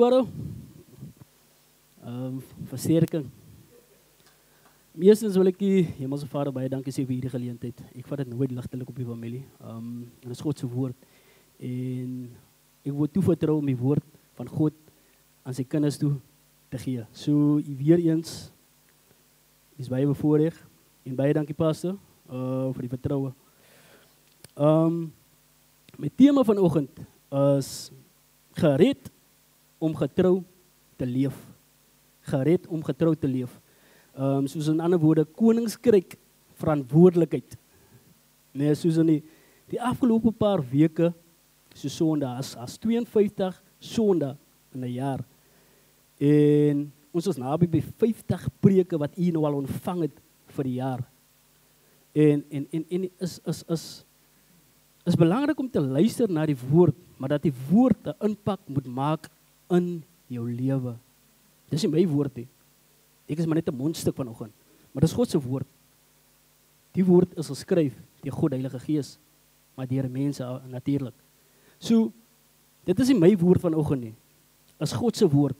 Swarro. Versterking. Eerstens wil ek die Hemelse Vader baie dankie sê vir hierdie geleentheid. Ek vat dit nooit ligtelik op die familie. Dit is God se woord. En ek word toevertrou om die woord van God aan sy kinders toe te gee. So weer eens is baie bevoorreg en baie dankie pastor vir die vertroue. My tema vanoggend is gered om getrou te leef. Gered om getrou te leef. Soos in ander woorde, koningskryk verantwoordelikheid. Nee, soos in die afgelope paar weke, so Sondag, as 52 Sondag in 'n jaar. En ons is naby by 50 preke wat u nou al ontvang het vir die jaar. En is belangrik om te luister na die woord, maar dat die woord 'n impak moet maak in jou lewe. Dis nie my woord nie. Ek is maar net 'n mondstuk vanoggend, maar dis God se woord. Die woord is geskryf deur God Heilige Gees, maar deur mense natuurlik. So dit is nie my woord vanoggend nie. Is God se woord.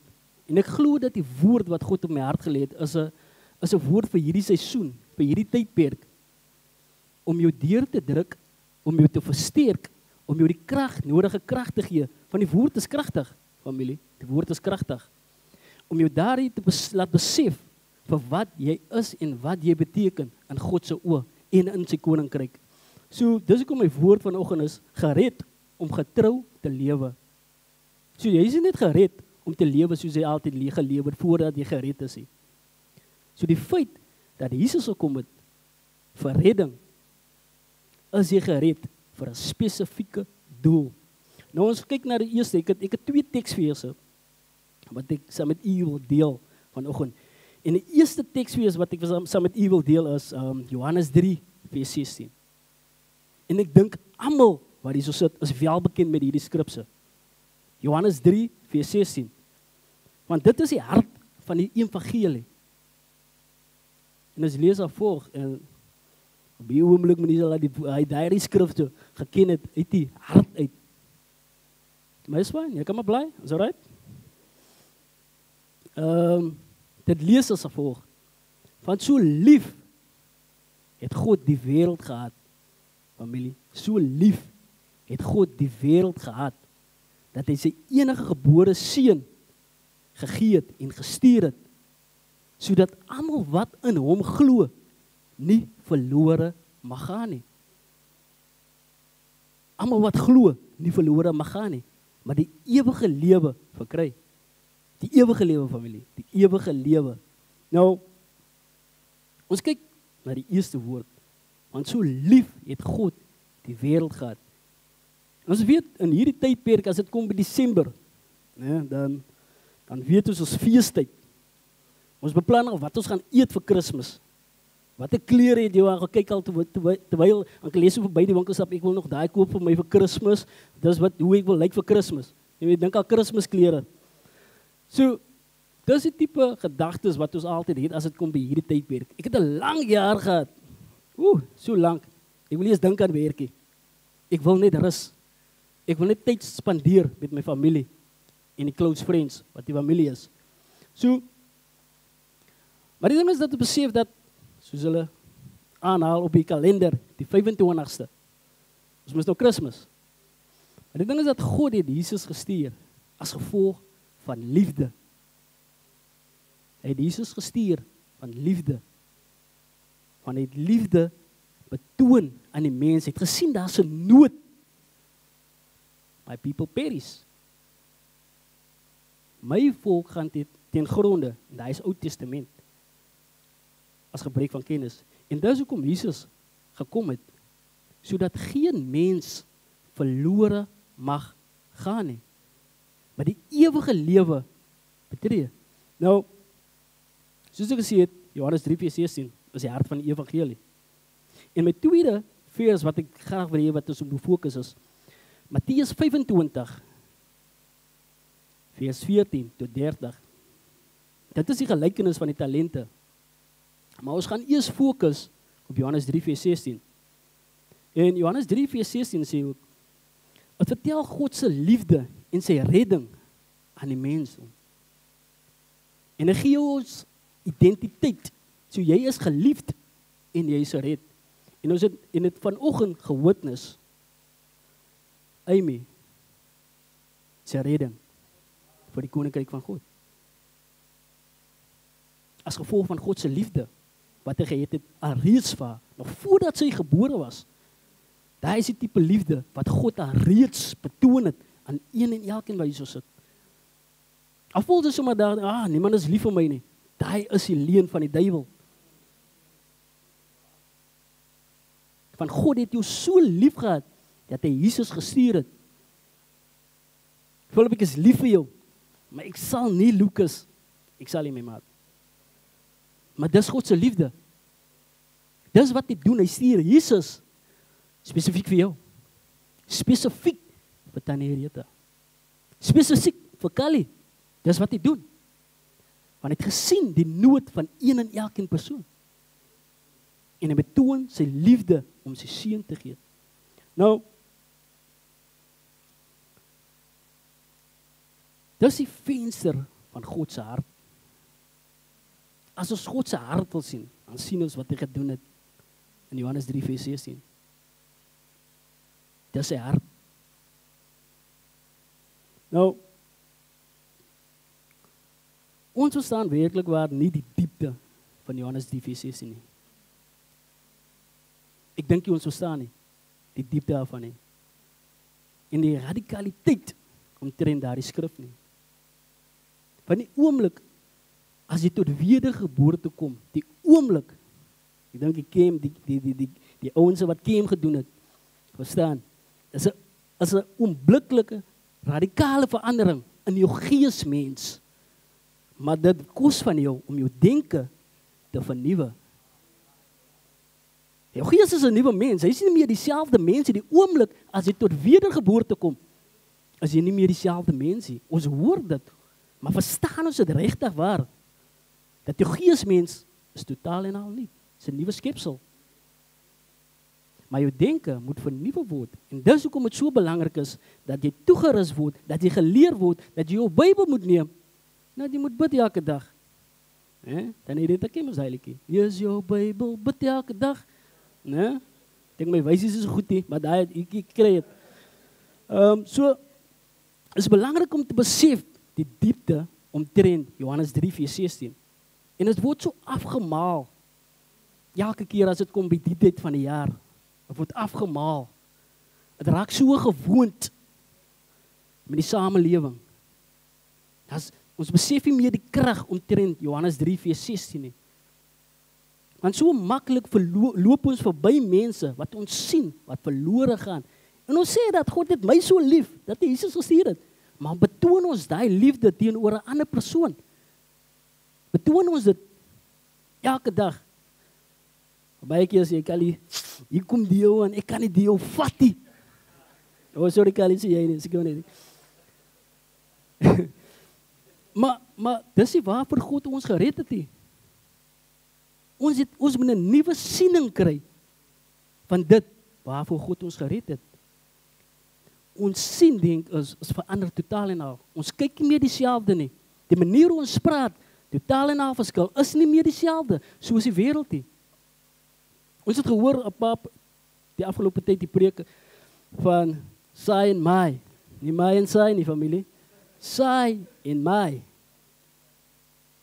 En ek glo dat die woord wat God op my hart gelê het is 'n woord vir hierdie seisoen, vir hierdie tydperk, om jou deur te druk, om jou te versterk, om jou die nodige krag te gee. Want die woord is kragtig, familie. Die woord is kragtig. Om jou daarin te laat besef vir wat jy is en wat jy beteken in God se oë en in sy koninkryk. So dis hoekom my woord vanoggend is gered om getrou te lewe. So jy is nie net gered om te lewe soos jy altyd geleef het voordat jy gered is nie. So die feit dat Jesus gekom het vir redding, is jy gered vir 'n spesifieke doel. Nou ons kyk na die eerste, ek het 2 teksverse wat ek saam met u wil deel vanoggend. En die eerste teksvers wat ek saam met u wil deel is Johannes 3 vers 16. En ek dink almal wat hier so sit is wel bekend met hierdie skrifse. Johannes 3 vers 16. Want dit is die hart van die evangelie. En as lees af volg en op die oomblik mense laat hy daai skrifte geken het uit die hart uit. Maar is fyn, jy kan maar bly, is alright? Dit lees as volg. Want so lief het God die wêreld gehad, familie. So lief het God die wêreld gehad dat hy sy enige gebore seun gegee het en gestuur het, sodat almal wat in hom glo nie verlore mag gaan nie. Almal wat glo nie verlore mag gaan nie, maar die ewige lewe verkry. Die ewige lewe, familie, die ewige lewe. Nou, ons kyk na die eerste woord, want so lief het God die wêreld gehad. Ons weet, in hierdie tydperk, as dit kom by Desember, dan weet ons feestyd. Ons beplan al wat ons gaan eet vir Kersfees. Wat 'n klere het jy al gekyk al terwyl ek lees so verby die winkelstap, ek wil nog daai koop vir my vir Kersfees. Dis hoe ek wil lyk vir Kersfees. Jy weet, dink al Kersfeesklere. So, dis die tipe gedagtes wat ons altyd het as dit kom by hierdie tydperk. Ek het 'n lang jaar gehad. So lank. Ek wil nie eens dink aan werkie. Ek wil net rus. Ek wil net tyd spandeer met my familie en die close friends wat die familie is. So, maar die ding is dat ek besef dat soos hulle aanhaal op die kalender, die 25ste. Ons mis nou Kersfees. Maar die ding is dat God het Jesus gestuur as gevolg van liefde. Hy het Jesus gestuur van liefde. Want hy het liefde betoon aan die mens. Hy het gesien daar's 'n nood. My people perish. My volk gaan ten gronde, en daai is Ou Testament, as gebrek van kennis. En dis hoekom Jesus gekom het, sodat geen mens verlore mag gaan nie, maar die ewige lewe betree. Nou, soos ek gesê het, Johannes 3 vers 16 is die hart van die evangelie. En my tweede vers wat ek graag wil hê wat ons op fokus is, Matteus 25 vers 14 tot 30. Dit is die gelykenis van die talente. Maar ons gaan eers fokus op Johannes 3 vers 16. En Johannes 3 vers 16 sê ook, het vertel God se liefde en sy redding aan die mens. En hy gee ons identiteit. So jy is geliefd en jy is gered. En ons het in dit vanoggend gewitness Amy se redding vir die koninkryk van God. As gevolg van God se liefde wat hy gehad het alreeds vir haar, nog voordat sy gebore was. Daai is die tipe liefde wat God alreeds betoon het aan een en elkeen wat hier sit. Al voel jy sommer daar, niemand is lief vir my nie. Daai is die leuen van die duiwel. Van God het jou so lief gehad dat hy Jesus gestuur het. Philip, ek is lief vir jou, maar ek sal nie Lucas, ek sal nie my maat. Maar dis God se liefde. Dis wat hy doen, hy stuur Jesus spesifiek vir jou. Spesifiek vir Tannie Rita. Spesifiek vir Kali. Dis wat hy doen. Want hy het gesien die nood van een en elkeen persoon. En hy betoon sy liefde om sy seun te gee. Nou, dis die venster van God se hart. As ons God se hart wil sien, dan sien ons wat hy gedoen het in Johannes 3:16. Dis sy hart. Nou, ons verstaan werklik waar nie die diepte van Johannes 3:16 nie. Ek dink ons verstaan nie die diepte daarvan nie. En die radikaliteit omtrent daardie skrif nie. Van die oomblik as jy tot wedergeboorte kom, die oomblik, ek dink die ouens wat kem gedoen het, verstaan, is 'n onbliklike, radikale verandering in jou geesmens, maar dit kos van jou om jou denke te vernuwe. Jou gees is 'n nuwe mens, hy is nie meer dieselfde mens die oomblik as jy tot wedergeboorte kom, as jy nie meer dieselfde mens nie. Ons hoor dit, maar verstaan ons dit regtig waar? Dat jou geesmens is totaal en al nie. Dit is 'n nuwe skepsel. Maar jou denke moet vernuwe word. En dis hoekom dit so belangrik is, dat jy toegerus word, dat jy geleer word, dat jy jou Bybel moet neem. Nou, jy moet bid elke dag. Dan het dit ek mos heilige. Hier is jou Bybel, bid elke dag. Ek dink my wysies is goed nie, maar daai ek kry dit. So, is belangrik om te besef die diepte omtrent Johannes 3:16. En dit word so afgemaal. Elke keer as dit kom by die tyd van die jaar, dit word afgemaal. Dit raak so gewoond met die samelewing. Ons besef nie meer die krag omtrent Johannes 3:16 nie. Want so maklik loop ons verby mense wat ons sien, wat verlore gaan. En ons sê dat God het my so lief, dat hy Jesus gestuur het. Maar betoon ons daai liefde teenoor 'n ander persoon. Betoon ons dit elke dag. Baie keer sê ek al hier kom die ou en ek kan nie die ou vat nie. Sorry Kali, sê jy nie, seker nie. Maar dis nie waarvoor God ons gered het nie. Ons moet 'n nuwe siening kry van dit waarvoor God ons gered het. Ons sien denk is verander totaal en al. Ons kyk nie meer dieselfde nie. Die manier hoe ons praat, totaal en al verskil, is nie meer dieselfde soos die wêreld nie. Ons het gehoor op die afgelope tyd die preke van saai en maai. Nie maai en saai nie, familie. Saai en maai.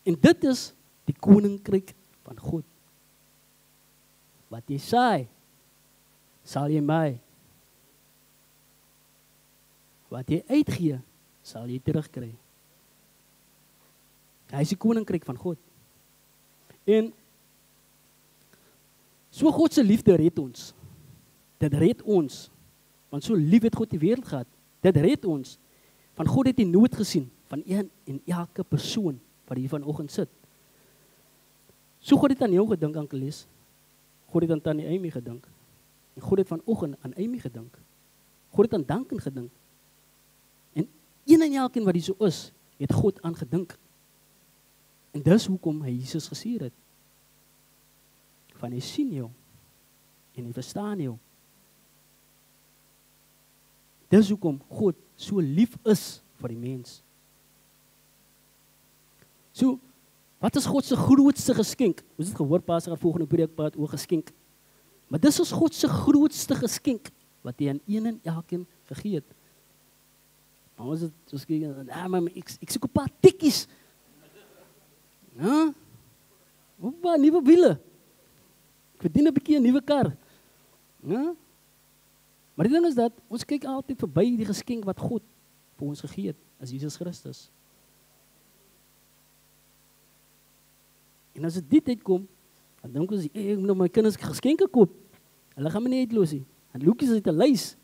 En dit is die koninkryk van God. Wat jy saai, sal jy maai. Wat jy uitgee, sal jy terugkry. Hy is die koninkryk van God. En so God se liefde red ons. Dit red ons. Want so lief het God die wêreld gehad. Dit red ons. Van God het die nood gesien van een en elke persoon wat hier vanoggend sit. So God het aan jou gedink, Ankeles. God het aan Tannie Amy gedink. En God het vanoggend aan Amy gedink. God het aan Duncan gedink. En een en elkeen wat hier so is, het God aan gedink. En dis hoekom hy Jesus gestuur het. Van hy sien jou en hy verstaan jou. Dis hoekom God so lief is vir die mens. So, wat is God se grootste geskenk? Ons het gehoor Pastor volgende preek praat oor geskenk. Maar dis is God se grootste geskenk wat hy aan een en elkeen gegee het. Maar ons het soos kyk, maar ek soek 'n paar tikkies. Ja? Opa, nuwe wiele. Ek verdien 'n bietjie 'n nuwe kar. Ja? Maar die ding is dat ons kyk altyd verby die geskenk wat God vir ons gegee het as Jesus Christus. En as dit uitkom, dan dink ons, ek moet nou my kinders geskenke koop. Hulle gaan my nie uitlos nie. En Lukies het 'n lys.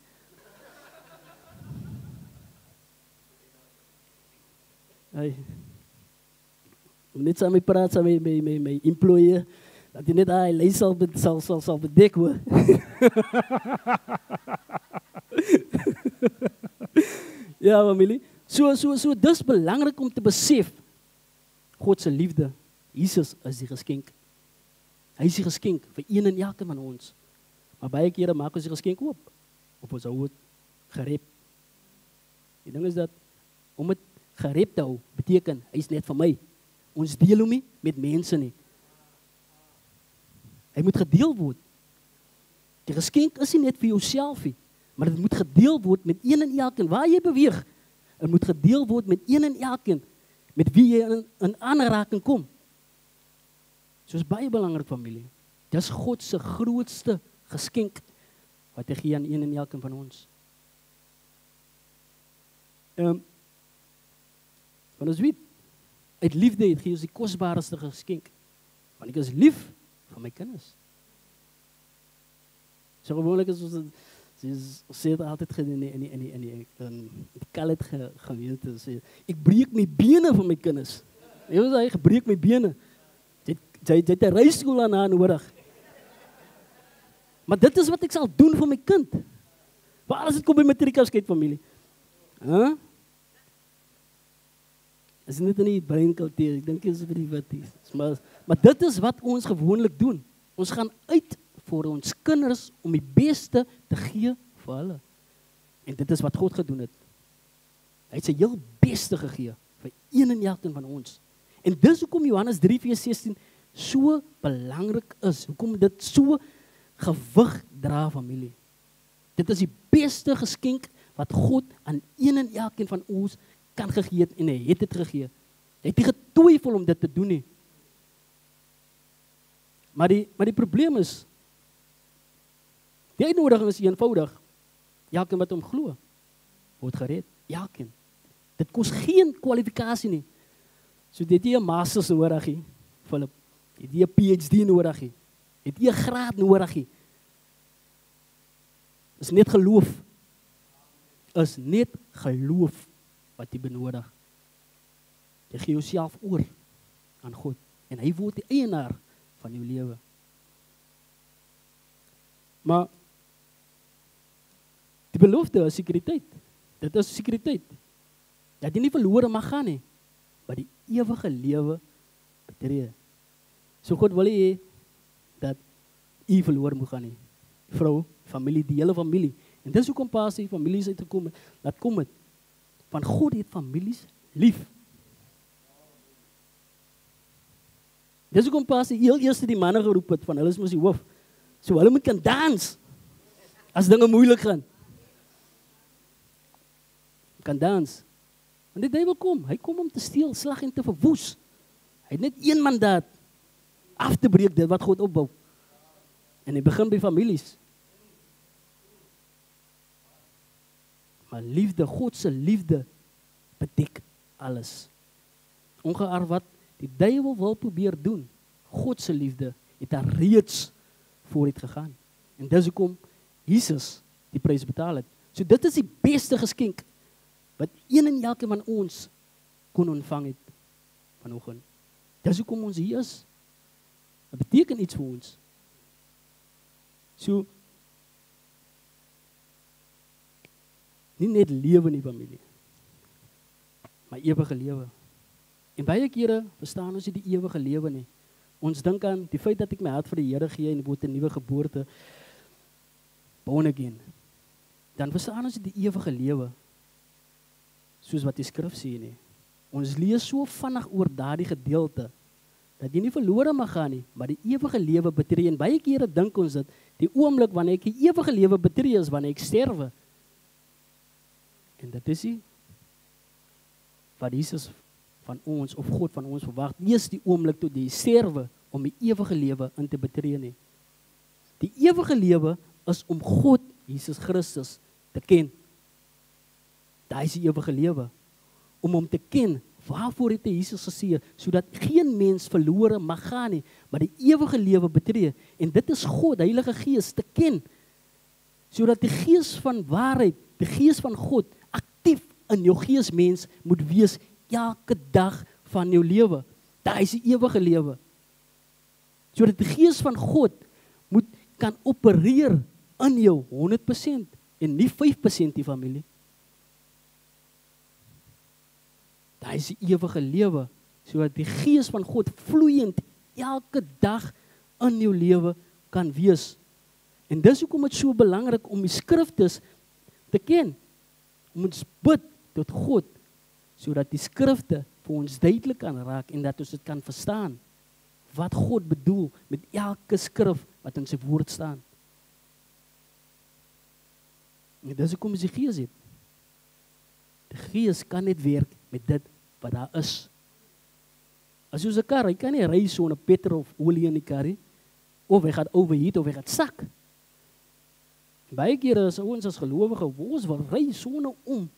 Hey. Net saam met praat saam met my employer, dat jy net hy lys sal bedek hoor. Ja, familie. So dis belangrik om te besef God se liefde. Jesus is die geskenk. Hy is die geskenk vir een en elke van ons. Maar baie kere maak ons die geskenk oop. Of ons hou dit gerep. Die ding is dat om dit gerep te hou, beteken hy is net vir my. Ons deel hom nie met mense nie. Hy moet gedeel word. Die geskenk is nie net vir jouself nie, maar dit moet gedeel word met een en elkeen waar jy beweeg. Dit moet gedeel word met een en elkeen met wie jy in aanraking kom. So is baie belangrik, familie. Dis God se grootste geskenk wat hy gee aan een en elkeen van ons. Want ons weet, uit liefde het gee ons die kosbaarste geskenk. Want ek is lief vir my kinders. So gewoonlik is ons sê dit altyd in die kalet gemeente sê, ek breek my bene vir my kinders. Jy weet hy gebreek my bene. Jy het 'n reiskool aan haar nodig. Maar dit is wat ek sal doen vir my kind. Waar as dit kom by matriekafskeid familie? Huh? Is net in die breinkultuur. Ek dink dit is vir die witties. Maar dit is wat ons gewoonlik doen. Ons gaan uit vir ons kinders om die beste te gee vir hulle. En dit is wat God gedoen het. Hy het sy heel beste gegee vir een en elkeen van ons. En dis hoekom Johannes 3:16 so belangrik is. Hoekom dit so gewig dra, familie. Dit is die beste geskenk wat God aan een en elkeen van ons kan gegee het en hy het dit gegee. Hy het nie getwyfel om dit te doen nie. Maar die probleem is, die uitnodiging is eenvoudig. Elkeen wat hom glo, word gered. Elkeen. Dit kos geen kwalifikasie nie. So dit jy 'n masters nodig nie, Philip. Het jy 'n PhD nodig nie. Het jy 'n graad nodig nie. Is net geloof. Is net geloof wat jy benodig. Jy gee jouself oor aan God en hy word die eienaar van jou lewe. Maar die belofte is sekuriteit. Dit is sekuriteit. Dat jy nie verlore mag gaan nie, maar die ewige lewe betree. So God wil hê dat jy verlore moet gaan nie. Vrou, familie, die hele familie. En dis hoekom pasie families uitgekom het. Laat kom het. Want God het families lief. Dis hoekom pasie heel eerste die manne geroep het van hulle is mos die hoof. So hulle moet kan dans as dinge moeilik gaan. Kan dans. Want die duiwel kom, hy kom om te steel, slag en te verwoes. Hy het net een mandaat, af te breek dit wat God opbou. En hy begin by families. Maar liefde, God se liefde, bedek alles. Ongeag wat die duiwel wil probeer doen, God se liefde het daar reeds vooruit gegaan. En dis hoekom Jesus die prys betaal het. So dit is die beste geskenk wat een en elke van ons kon ontvang het vanoggend. Dis hoekom ons hier is. Dit beteken iets vir ons. So nie net lewe in die familie, maar ewige lewe. En baie kere verstaan ons nie die ewige lewe nie. Ons dink aan die feit dat ek my hart vir die Here gee en word 'n nuwe geboorte, born again. Dan verstaan ons die ewige lewe, soos wat die skrif sê nie. Ons lees so vinnig oor daardie gedeelte, dat jy nie verlore mag gaan nie, maar die ewige lewe betree. En baie kere dink ons dat die oomblik wanneer ek die ewige lewe betree is, wanneer ek sterwe. En dit is nie wat Jesus van ons, of God van ons verwag, eers die oomblik toe jy sterwe, om die ewige lewe in te betree nie. Die ewige lewe is om God, Jesus Christus, te ken. Daai is die ewige lewe. Om hom te ken, waarvoor het Jesus gesê, sodat geen mens verlore mag gaan nie, maar die ewige lewe betree. En dit is God, die Heilige Gees, te ken. Sodat die Gees van waarheid, die Gees van God, aktief in jou geesmens moet wees, elke dag van jou lewe. Daai is die ewige lewe. Sodat die Gees van God kan opereer in jou 100% en nie 5% die familie. Daai is die ewige lewe, sodat die Gees van God vloeiend elke dag in jou lewe kan wees. En dis hoekom dit so belangrik om die skriftes te ken. Om ons bid tot God, sodat die skrifte vir ons duidelik kan raak en dat ons dit kan verstaan. Wat God bedoel met elke skrif wat in sy woord staan. En dis hoekom ons die Gees het. Die Gees kan net werk met dit wat daar is. As jy 'n kar, jy kan nie ry sonder petrol of olie in die kar nie. Of hy gaan overheat of hy gaan sak. Baie kere is ons as gelowige, ons wil ry sonder om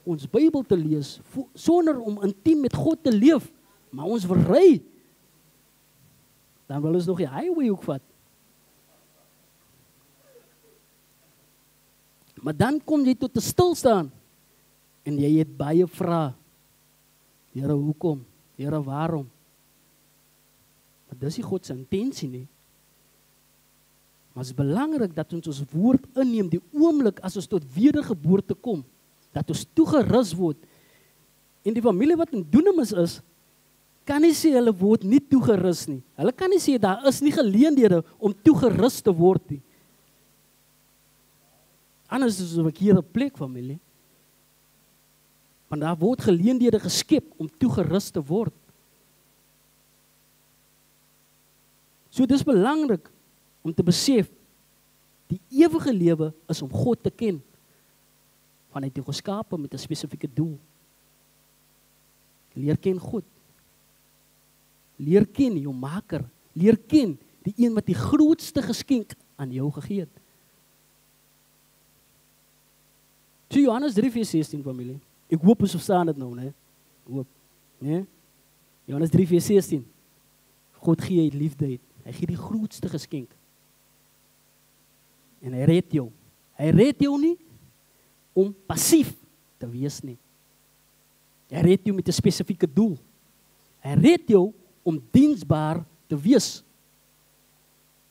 ons Bybel te lees, sonder om intiem met God te leef, maar ons wil ry. Dan wil ons nog die highway ook vat. Maar dan kom jy tot 'n stilstaan en jy het baie vrae. Here, hoekom? Here, waarom? Maar dis nie God se intensie nie. Maar het is belangrik dat ons woord inneem die oomblik as ons tot wedergeboorte kom, dat ons toegerus word. En die familie wat in Dunamis is, kan nie sê hulle word nie toegerus nie. Hulle kan nie sê daar is nie geleenthede om toegerus te word nie. Anders is ek hier 'n plek, familie. Want daar word geleenthede geskep om toegerus te word. So dis belangrik om te besef, die ewige lewe is om God te ken. Want hy het jou geskape met 'n spesifieke doel. Leer ken God. Leer ken jou maker. Leer ken die een wat die grootste geskenk aan jou gegee het. So Johannes 3:16 familie. Ek hoop ons verstaan dit nou, né? Hoop, né? Johannes 3:16. God gee uit liefde uit. Hy gee die grootste geskenk. En hy red jou. Hy red jou nie om passief te wees nie. Hy red jou met 'n spesifieke doel. Hy red jou om diensbaar te wees.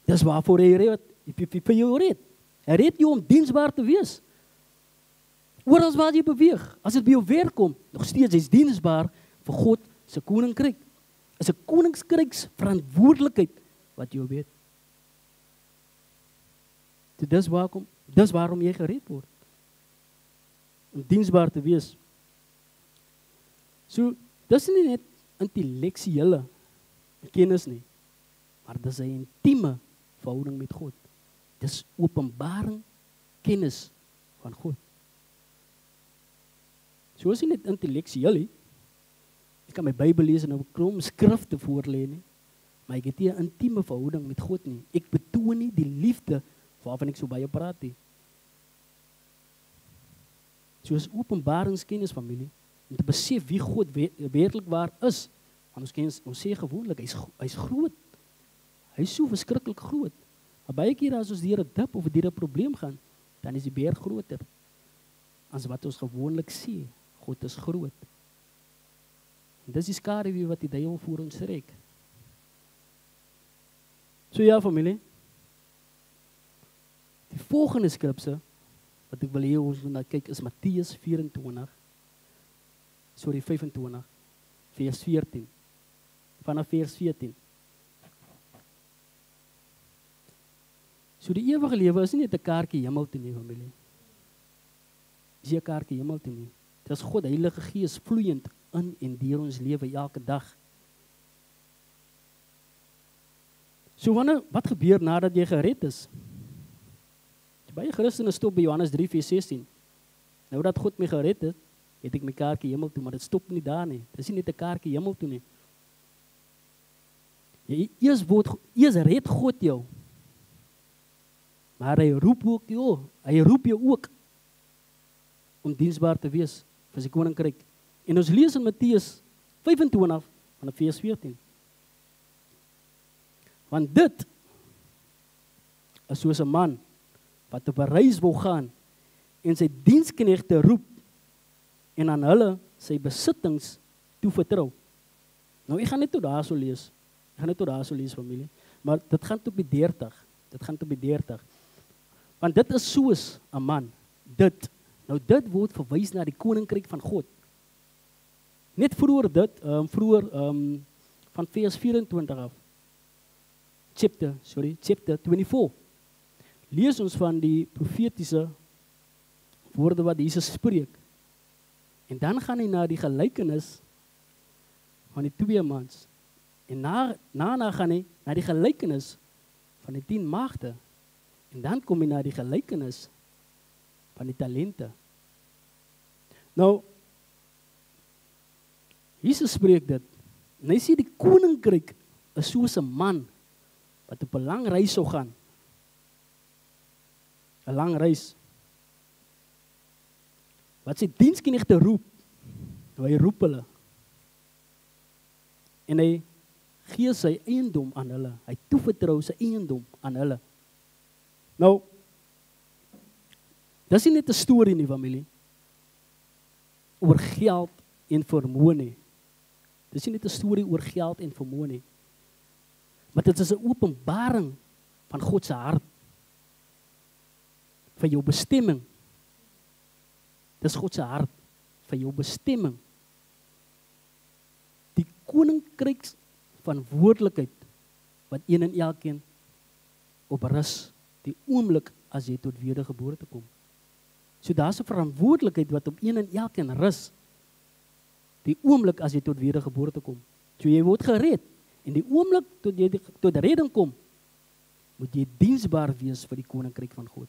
Dis waarvoor hy red. Vir jou red. Hy red jou om diensbaar te wees. Oral waar jy beweeg, as dit by jou werk kom, nog steeds jy's diensbaar vir God se koninkryk. Is 'n koninkryks verantwoordelikheid wat jy weet. Dis waarom jy gered word. Om diensbaar te wees. So, dis nie net intellektuele kennis nie, maar dis 'n intieme verhouding met God. Dis openbaring, kennis van God. So is nie net intellektueel nie. Ek kan my Bybel lees en 'n klomp skrifte voorlê nie, maar ek het nie 'n intieme verhouding met God nie. Ek betoon nie die liefde waarvan ek so baie praat nie. So is openbaringskennis, familie, om te besef wie God werklik waar is. Want ons sê gewoonlik, hy's groot. Hy's so verskriklik groot. Maar baie keer as ons deur 'n dip of deur 'n probleem gaan, dan is die berg groter as wat ons gewoonlik sê. God is groot. En dis die skaduwee wat die duiwel voor ons trek. So ja, familie. Die volgende skrifse wat ek wil hê ons moet kyk is Matteus 25, vers 14. Vanaf vers 14. So die ewige lewe is nie net 'n kaartjie hemel toe nie, familie. Dis nie 'n kaartjie hemel toe nie. Dit is God, die Heilige Gees vloeiend in en deur ons lewe elke dag. So wat gebeur nadat jy gered is? Baie Christene stop by Johannes 3 vers 16. Nou dat God my gered het, het ek my kaartjie hemel toe, maar dit stop nie daar nie. Dit is nie net 'n kaartjie hemel toe nie. Eers red God jou. Maar hy roep jou ook om diensbaar te wees vir sy koninkryk. En ons lees in Matteus 25 vanaf vers 14. Want dit is soos 'n man wat op 'n reis wou gaan en sy diensknegte roep en aan hulle sy besittings toevertrou. Nou ek gaan net tot daar so lees. Familie. Maar dit gaan tot by 30. Want dit is soos 'n man. Dit word verwys na die koninkryk van God. Net vroeër van vers 24 af. Chapter 24. Lees ons van die profetiese woorde wat Jesus spreek. En dan gaan hy na die gelykenis van die 2 mans. En daarna gaan hy na die gelykenis van die 10 maagde. En dan kom hy na die gelykenis van die talente. Nou, Jesus spreek dit. En hy sê die koninkryk is soos 'n man wat op 'n lang reis sou gaan. 'n Lang reis. Wat sy diensknegte roep. Hy roep hulle. En hy gee sy eiendom aan hulle. Hy toevertrou sy eiendom aan hulle. Nou, dis nie net 'n storie nie, familie, oor geld en vermoë nie. Dis nie net 'n storie oor geld en vermoë nie. Maar dit is 'n openbaring van God se hart vir jou bestemming. Dis God se hart vir jou bestemming. Die koninkryks verantwoordelikheid wat een en elkeen op rus die oomblik as jy tot wedergeboorte kom. So daar's 'n verantwoordelikheid wat op een en elkeen rus die oomblik as jy tot wedergeboorte kom. So jy word gered en die oomblik tot jy tot redding kom, moet jy diensbaar wees vir die koninkryk van God.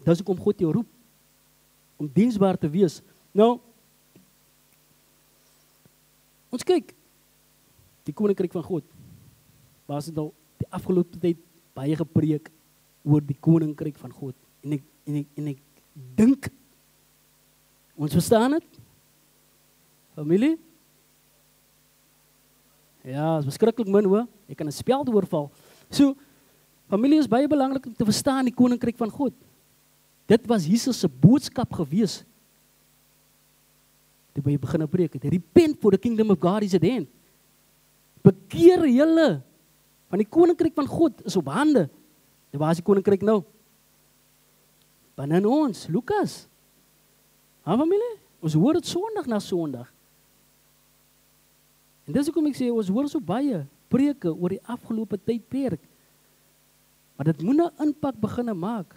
Dis hoekom God jou roep om diensbaar te wees. Nou, ons kyk die koninkryk van God. Waar is nou die afgelope tyd baie gepreek oor die koninkryk van God. En ek dink ons verstaan dit? Familie? Ja, is beskrukkelijk min hoor. Ek kan 'n speld oorval. So, familie is baie belangrik om te verstaan die koninkryk van God. Dit was Jesus se boodskap gewees. Toe hy begin preek het. Repent for the kingdom of God is at hand. Bekeer julle. Want die koninkryk van God is op hande. En waar is die koninkryk nou? Binne ons, Lukas. Familie? Ons hoor dit Sondag na Sondag. En dis hoekom ek sê, ons hoor so baie preke oor die afgelope tydperk. Maar dit moet 'n impak begin maak.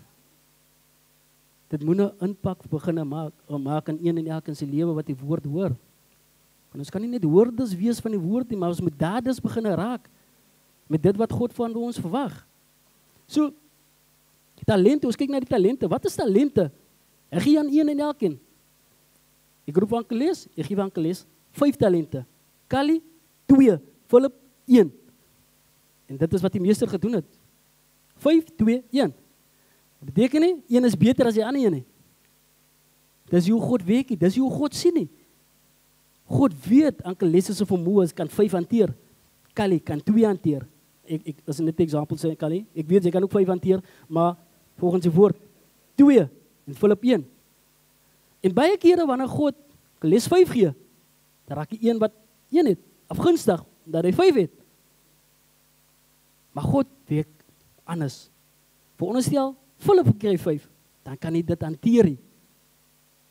Dit moet 'n impak begin maak in een en elkeen se lewe wat die woord hoor. Want ons kan nie net hoorders wees van die woord nie, maar ons moet daders begin raak met dit wat God van ons verwag. So, die talente, ons kyk na die talente. Wat is talente? Ek gee aan een en elkeen. Ek roep aan Keles, ek gee aan Keles 5 talente. Kali 2, Philip 1. En dit is wat die meester gedoen het. 5, 2, 1. Dat beteken nie, een is beter as die ander een nie. Dis hoe God werk nie, dis hoe God sien nie. God weet, aan Keles se vermoë kan 5 hanteer. Kali kan 2 hanteer. Ek is net 'n voorbeeld sê Kali. Ek weet jy kan ook 5 hanteer, maar volgens die woord 2 en Philip 1. En baie kere wanneer God Keles 5 gee, dan raak die een wat 1 het, afgunstig, dat hy 5 het. Maar God werk anders. Veronderstel, Philip kry 5, dan kan hy dit hanteer nie.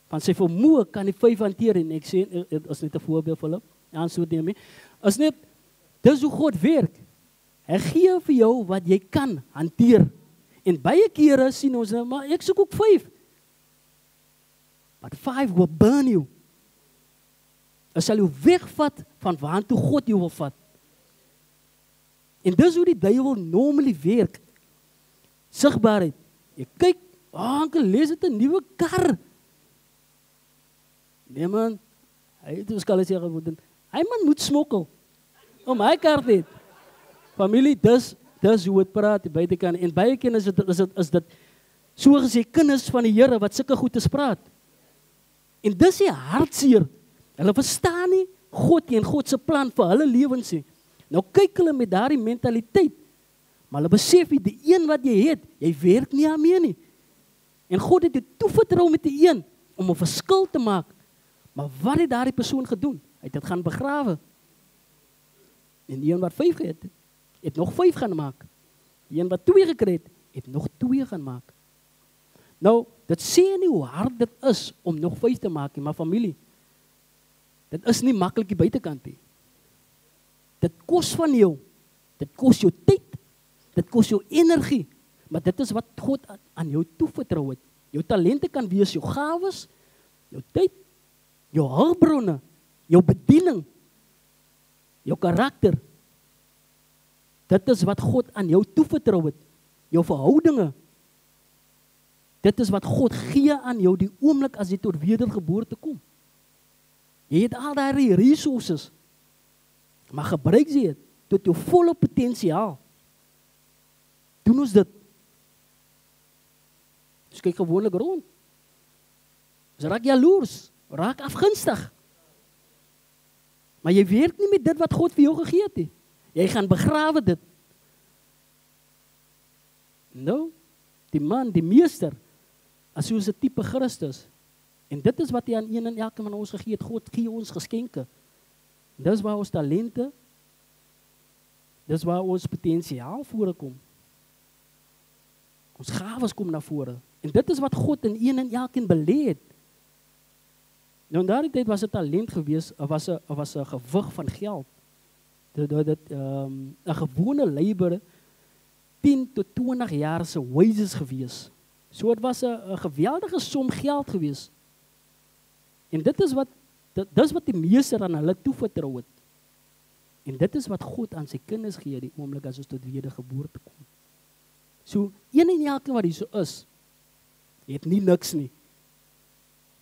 Van sy vermoë kan hy 5 hanteer en ek sê, is net 'n voorbeeld Philip, aansoot neem nie. Is net, dis hoe God werk. Hy gee vir jou wat jy kan hanteer. En baie kere sien ons, maar ek soek ook 5. but 5 will burn you. Hy sal jou wegvat van waartoe God jou wil vat. En dis hoe die duiwel normally werk. Sigbaarheid. Jy kyk, ankel, lees dit 'n nuwe kar. Nee man, hy het ons kalles hier geword. Hy man moet smokkel om hy kar te hê. Familie, dis hoe het praat die buitekant. En baie keer is dit so gesê kinders van die Here wat sulke goedes praat. En dis die hartseer. Hulle verstaan nie God en God se plan vir hulle lewens nie. Nou kyk hulle met daardie mentaliteit. Maar hulle besef nie die een wat jy het, jy werk nie daarmee nie. En God het jou toevertrou met die een om 'n verskil te maak. Maar wat het daardie persoon gedoen? Hy het dit gaan begrawe. En die een wat 5 het nog 5 gaan maak. Die een wat 2 gekry het nog 2 gaan maak. Nou, dit sê nie hoe hard dit is om nog 5 te maak nie, maar familie, dit is nie maklik die buitekant nie. Dit kos van jou, dit kos jou tyd, dit kos jou energie, maar dit is wat God aan jou toevertrou het. Jou talente kan wees jou gawes, jou tyd, jou hulpbronne, jou bediening, jou karakter. Dit is wat God aan jou toevertrou het. Jou verhoudinge. Dit is wat God gee aan jou die oomblik as jy tot wedergeboorte kom. Jy het al daai resources, maar gebruik jy dit tot jou volle potensiaal. Doen ons dit. Dus kyk gewoonlik rond. Dus raak jaloers, raak afgunstig. Maar jy werk nie met dit wat God vir jou gegee het nie. Jy gaan begrawe dit. Nou, die man, die meester, as soos 'n tipe Christus. En dit is wat hy aan een en elke van ons gegee het. God gee ons geskenke. Dis waar ons talente, dis waar ons potensiaal voorkom. Ons gawes kom na vore. En dit is wat God in een en elkeen belê het. Nou in daardie tyd was 'n talent gewees, was 'n gewig van geld. Dat 'n gewone leiber 10 tot 20 jaar se wages gewees. So dit was 'n geweldige som geld gewees. En dit is wat die meester aan hulle toevertrou het. En dit is wat God aan sy kinders gee die oomblik as ons tot wedergeboorte kom. So een en elke wat hier so is, het nie niks nie.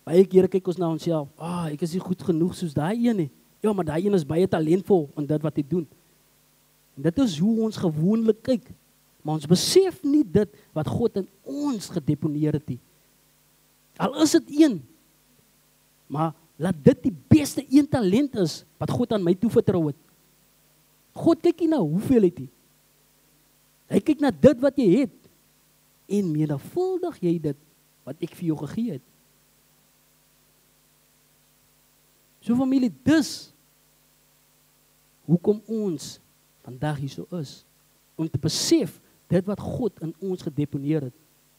Baie kere kyk ons na onsself, ek is nie goed genoeg soos daai een nie. Ja, maar daai een is baie talentvol in dit wat hy doen. En dit is hoe ons gewoonlik kyk. Maar ons besef nie dit wat God in ons gedeponeer het nie. Al is dit een, maar laat dit die beste een talent is wat God aan my toevertrou het. God kyk nie na hoeveelheid nie. Hy kyk na dit wat jy het en menigvuldig jy dit wat ek vir jou gegee het. So familie, dis hoekom ons vandag hier so is. Om te besef dit wat God in ons gedeponeer het.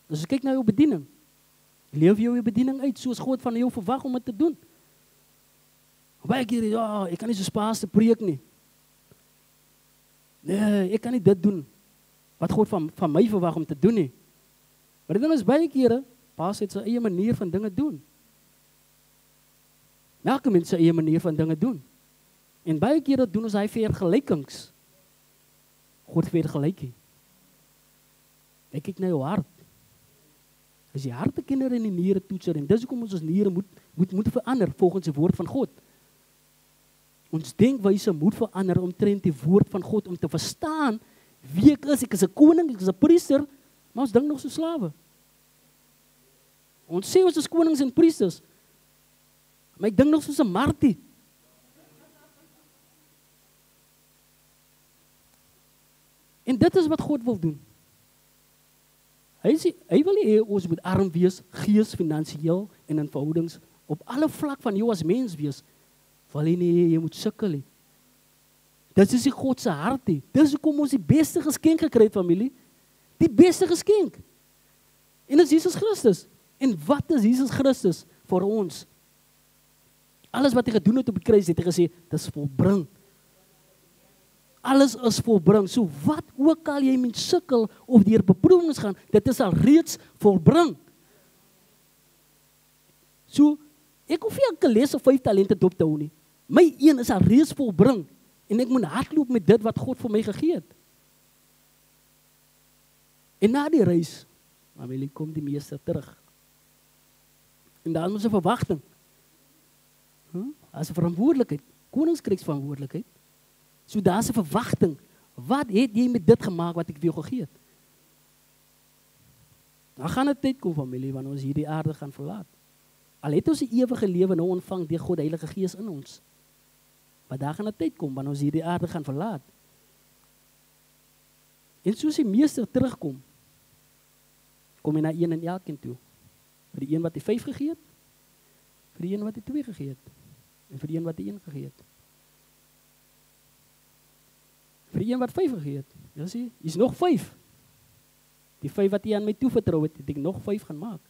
As jy kyk na jou bediening, leef jy jou bediening uit soos God van jou verwag om dit te doen. Baie keer, ek kan nie so spaas te preek nie. Nee, ek kan nie dit doen wat God van my verwag om te doen nie. Maar die ding is baie kere, Paas het sy eie manier van dinge doen. Elke mens sy eie manier van dinge doen. En baie kere doen ons hy vergelykings. God vergelyk nie. Hy kyk na jou hart. As jy hartekenner en die niere toetser, en dis hoekom ons niere moet verander volgens die woord van God. Ons denkwyse moet verander omtrent die woord van God, om te verstaan wie ek is 'n koning, ek is 'n priester, maar ons dink nog so slawe. Ons sê ons is konings en priesters, maar ek dink nog soos 'n martie. En dit is wat God wil doen. Hy wil nie ons moet arm wees, gees, finansiëel en in verhoudings, op alle vlak van jou as mens wees, wil hy nie, jy moet sukkel nie. Dit is die God se hart nie. Dis hoekom ons die beste geskenk gekry het, familie. Die beste geskenk. En dit is Jesus Christus. En wat is Jesus Christus vir ons? Alles wat hy gedoen het op die kruis, het hy gesê, dit is volbring. Alles is volbring. So wat ook al jy moet sukkel of deur beproewings gaan, dit is al reeds volbring. So, ek hoef nie elke les of 5 talente dop te hou nie. My een is al reeds volbring en ek moet hardloop met dit wat God vir my gegee het. En na die reis, familie, kom die meester terug. En daar is 'n verwagting. As 'n verantwoordelikheid, koninkryksverantwoordelikheid. So daar's 'n verwagting. Wat het jy met dit gemaak wat ek vir jou gegee het? Dan gaan 'n tyd kom, familie, wanneer ons hierdie aarde gaan verlaat. Al het ons die ewige lewe nou ontvang deur God, die Heilige Gees in ons. Maar daar gaan 'n tyd kom wanneer ons hierdie aarde gaan verlaat. En soos die meester terugkom, kom hy na een en elkeen toe. Vir die een wat die 5 gegee het, vir die een wat die 2 gegee het, en vir die een wat die 1 gegee het. Vir die een wat 5 gegee het, jy sien, is nog 5. Die 5 wat hy aan my toevertrou het, het ek nog 5 gaan maak.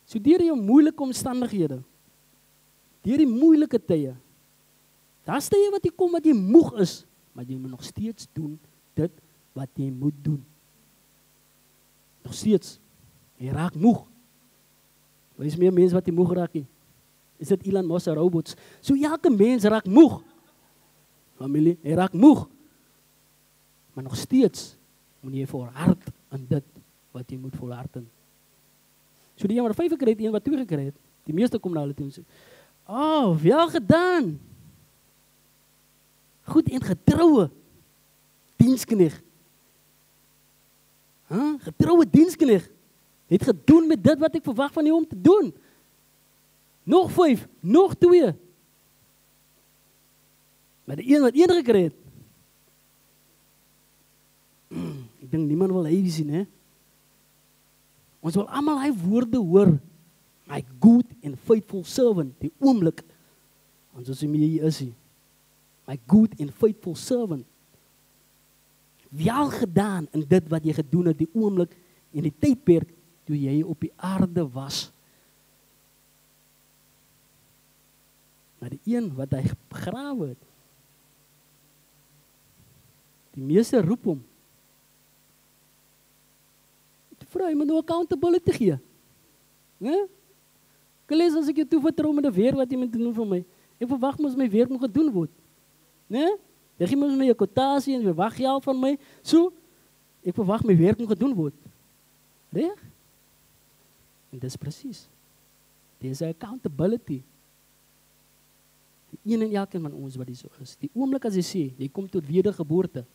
So deur jou moeilike omstandighede, deur die moeilike tye, daar's tye wat jy kom wat jy moeg is, maar jy moet nog steeds doen dit wat jy moet doen. Nog steeds, jy raak moeg. Wat is meer mense wat jy moeg raak nie? Is dit Elon Musk se robots? So elke mens raak moeg. Familie, jy raak moeg. Maar nog steeds moet jy volhard aan dit wat jy moet volhard in. So die een wat 5 gekry het, die een wat 2 gekry het, die meeste kom na hulle toe en sê, wel gedaan. Goed en getroue diensknegt. Getroue diensknegt. Het gedoen met dit wat ek verwag van jou om te doen. Nog 5, nog 2. Maar die een wat 1 gekry het, ek dink niemand wil hy sien, hè? Ons wil almal hy woorde hoor. My good and faithful servant, die oomblik, ons is nie meer hier is nie. My good and faithful servant. Wel gedaan in dit wat jy gedoen het, die oomblik en die tydperk toe jy op die aarde was. Maar die een wat hy begrawe het, die meester roep hom. Vrou, jy moet nou accountability gee. Nee? Ek lees as ek jou toevertrou met 'n werk wat jy moet doen vir my. Ek verwag mos my werk moet gedoen word. Nee? Jy gee mos my 'n kwotasie en jy verwag geld van my. So, ek verwag my werk moet gedoen word. Reg? En dis presies. Dis accountability. Die een en elkeen van ons wat hier so is. Die oomblik as jy sê, jy kom tot wedergeboorte,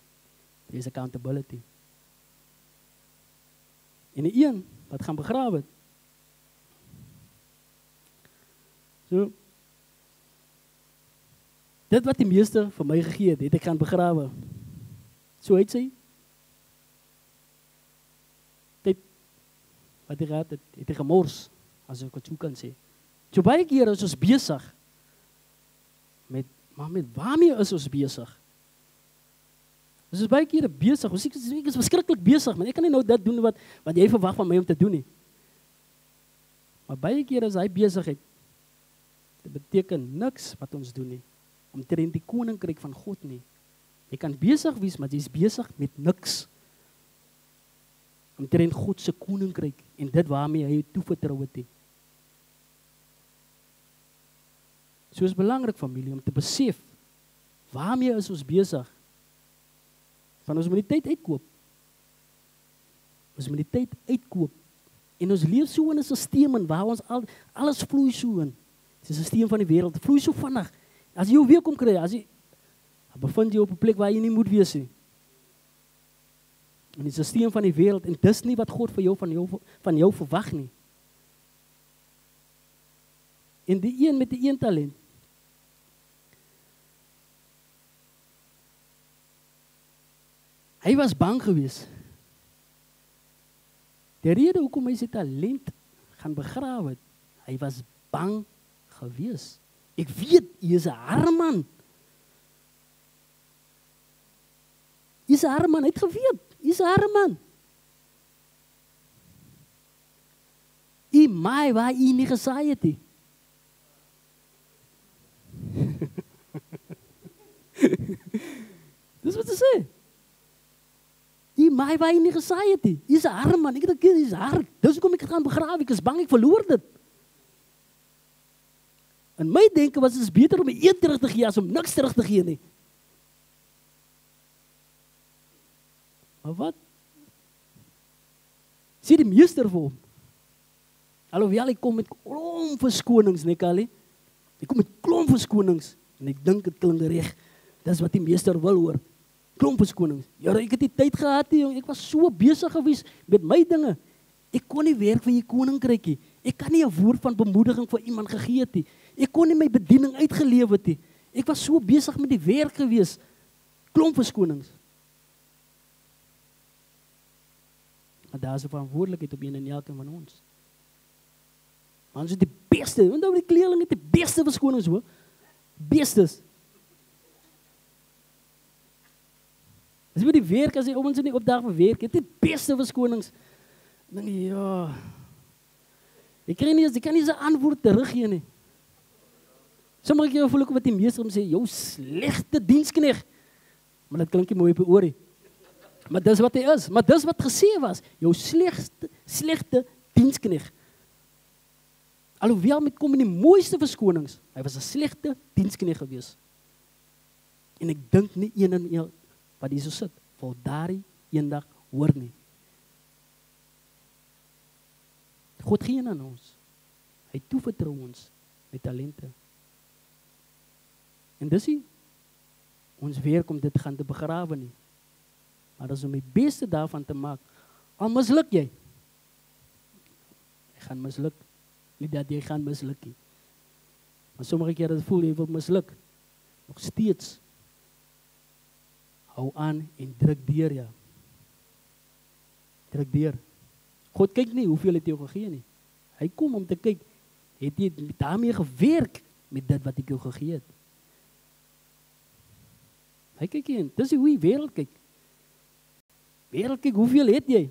dis accountability. En die een wat gaan begrawe het. So, dit wat die meester vir my gegee het, het ek gaan begrawe. So het sy, tyd, wat hy gehad het, het hy gemors, as ek het so kan sê. So baie keer is ons besig, maar met waarmee is ons besig? Ons is baie keer besig, ek is verskriklik besig, maar ek kan nie nou dit doen wat jy verwag van my om te doen nie. Maar baie keer is hy besigheid, dit beteken niks wat ons doen nie, omtrent die koninkryk van God nie. Jy kan besig wees, maar jy is besig met niks. Omtrent God se koninkryk, en dit waarmee hy toevertrou het nie. So is belangrik, familie, om te besef, waarmee is ons besig? Van ons moet die tyd uitkoop. Ons moet die tyd uitkoop. En ons leef so in 'n stelsel in waar ons alles vloei so in. Dit is 'n stelsel van die wêreld, dit vloei so vinnig. As jy jou weer kom kry, dan bevind jy op 'n plek waar jy nie moet wees nie. En dit is 'n stelsel van die wêreld en dis nie wat God vir jou van jou verwag nie. En die een met die 1 talent. Hy was bang geweest. Die rede hoekom hy sy talent gaan begrawe het, hy was bang geweest. Ek weet, hy is 'n arme man. Hy is 'n arme man, hy het geweet, hy is 'n arme man. Hy maai waar hy nie gesaai het nie. Dis wat hy sê. Die maai waar hy nie gesaai het nie. Hy is 'n arme man, ek het 'n kind, hy is hard. Dis hoekom ek het gaan begrawe, ek is bang ek verloor dit. In my denke was dit beter om een terug te gee as om niks terug te gee nie. Maar wat? Sê die meester vir hom. Alhoewel ek kom met klomp verskonings, nee Kali. Ek kom met klomp verskonings en ek dink dit klink reg. Dis wat die meester wil hoor. Klomp verskonings. Ja, ek het nie tyd gehad nie, jong. Ek was so besig gewees met my dinge. Ek kon nie werk vir die koninkryk nie. Ek kan nie 'n woord van bemoediging vir iemand gegee het nie. Ek kon nie my bediening uitgeleef het nie. Ek was so besig met die werk gewees. Klomp verskonings. Maar daar is 'n verantwoordelikheid op een en elkeen van ons. Ons is die beste. Onthou die kleerling het die beste verskonings hoor. Bestes. As jy by die werk, as jy ons in die opdag vir werk, het die beste verskonings. Dan ja. Ek kan nie 'n antwoord teruggee nie. Sommige keer voel ek wat die meester hom sê, jou slegte dienskneg. Maar dit klink nie mooi op die oor nie. Maar dis wat hy is. Maar dis wat gesê was, jou slegte dienskneg. Alhoewel met kom in die mooiste verskonings, hy was 'n slegte dienskneg gewees. En ek dink nie een en een wat hier so sit, wil daardie eendag hoor nie. God gee aan ons. Hy toevertrou ons met talente. En dis nie ons werk om dit gaan te begrawe nie. Maar dis om die beste daarvan te maak. Al misluk jy. Jy gaan misluk. Nie dat jy gaan misluk nie. Maar sommige kere voel jy wil misluk. Nog steeds. Hou aan en druk deur ja. Druk deur. God kyk nie hoeveel het jy gegee nie. Hy kom om te kyk, het jy daarmee gewerk met dit wat ek jou gegee het. Hy kyk in, dis hoe die wêreld kyk. Wêreld kyk, hoeveel het jy?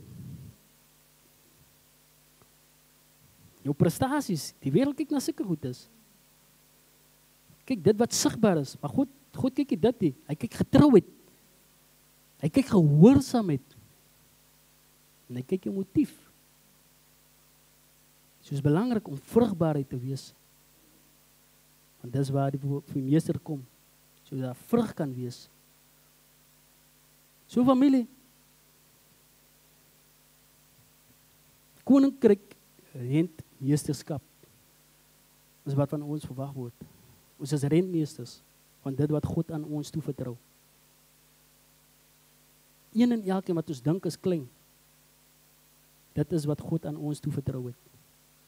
Jou prestasies, die wêreld kyk na sulke goedes. Kyk dit wat sigbaar is, maar God kyk dit nie. Hy kyk getrouheid. Hy kyk gehoorsaamheid. En hy kyk jou motief. Soos belangrik om vrugbaarheid te wees. Want dis waar die meester kom. So daar vrug kan wees. So familie. Koninkryk rentmeesterskap. Dis wat van ons verwag word. Ons is rentmeesters van dit wat God aan ons toevertrou. Een en elkeen wat ons dink is klein. Dit is wat God aan ons toevertrou het.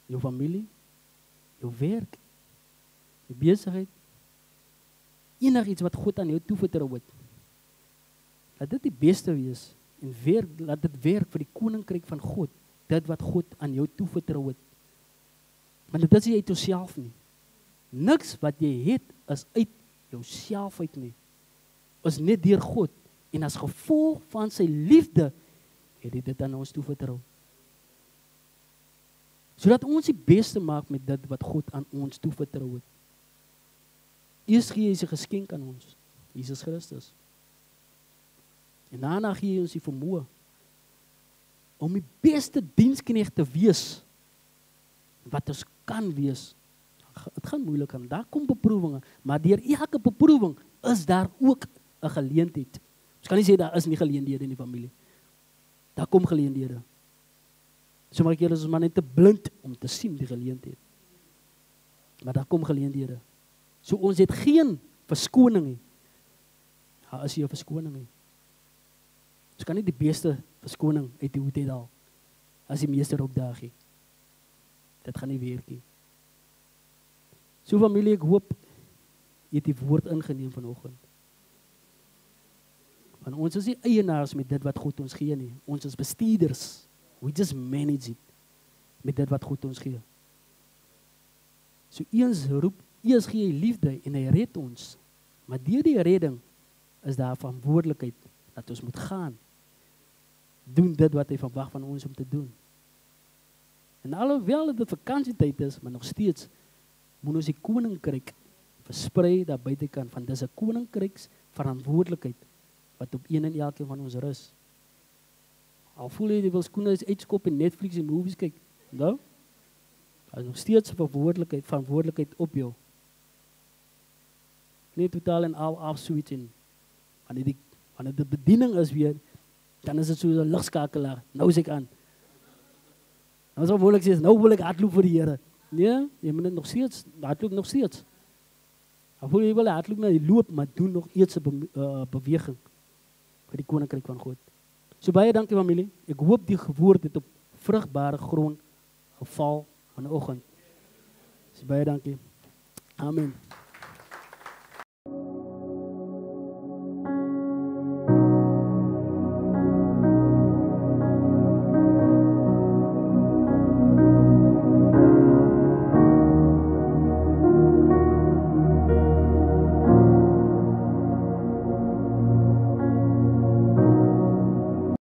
Jou familie, jou werk, jou besigheid, enigiets wat God aan jou toevertrou het. Laat dit die beste wees en laat dit werk vir die koninkryk van God, dit wat God aan jou toevertrou het. Maar dit is nie uit jouself nie. Niks wat jy het is uit jouself uit nie. Is net deur God en as gevolg van sy liefde het hy dit aan ons toevertrou. Sodat ons die beste maak met dit wat God aan ons toevertrou het. Eers gee hy sy geskenk aan ons, Jesus Christus. En daarna gee hy ons die vermoë om die beste diensknegt te wees wat ons kan wees. Het gaan moeilik aan, daar kom beproewinge, maar deur elke beproewing is daar ook 'n geleentheid. Ons kan nie sê daar is nie geleenthede in die familie. Daar kom geleenthede. Sommige kere is ons maar net te blind om te sien die geleentheid. Maar daar kom geleenthede. So ons het geen verskoning nie. Daar is nie 'n verskoning nie. Ons kan nie die beste verskoning uit die hoed haal as die meester opdaag nie. Dit gaan nie werk nie. So familie, ek hoop jy het die woord ingeneem vanoggend. Want ons is nie eienaars met dit wat God ons gee nie. Ons is bestuurders. We just manage it met dit wat God ons gee. So eers gee hy liefde en hy red ons. Maar deur die redding is daar verantwoordelikheid dat ons moet gaan. Doen dit wat hy verwag van ons om te doen. En alhoewel dit vakansietyd is, maar nog steeds moet ons die koninkryk versprei daar buitekant, van dis 'n koninkryks verantwoordelikheid wat op een en elkeen van ons rus. Al voel jy wil skoene uitskop en Netflix en movies kyk, nou? Daar is nog steeds verantwoordelikheid op jou Nee, totaal en al af-switch en wanneer de bediening is weer, dan is het so 'n ligskakelaar. Nou is ek aan. Nou so moeilik is, nou wil ek hardloop vir die Here. Nee, jy moet dit nog steeds, hardloop nog steeds. Of jy wil hardloop, maar jy loop, maar doen nog iets 'n beweging vir die koninkryk van God. So baie dankie familie. Ek hoop die woord het op vrugbare grond geval vanoggend. So baie dankie. Amen.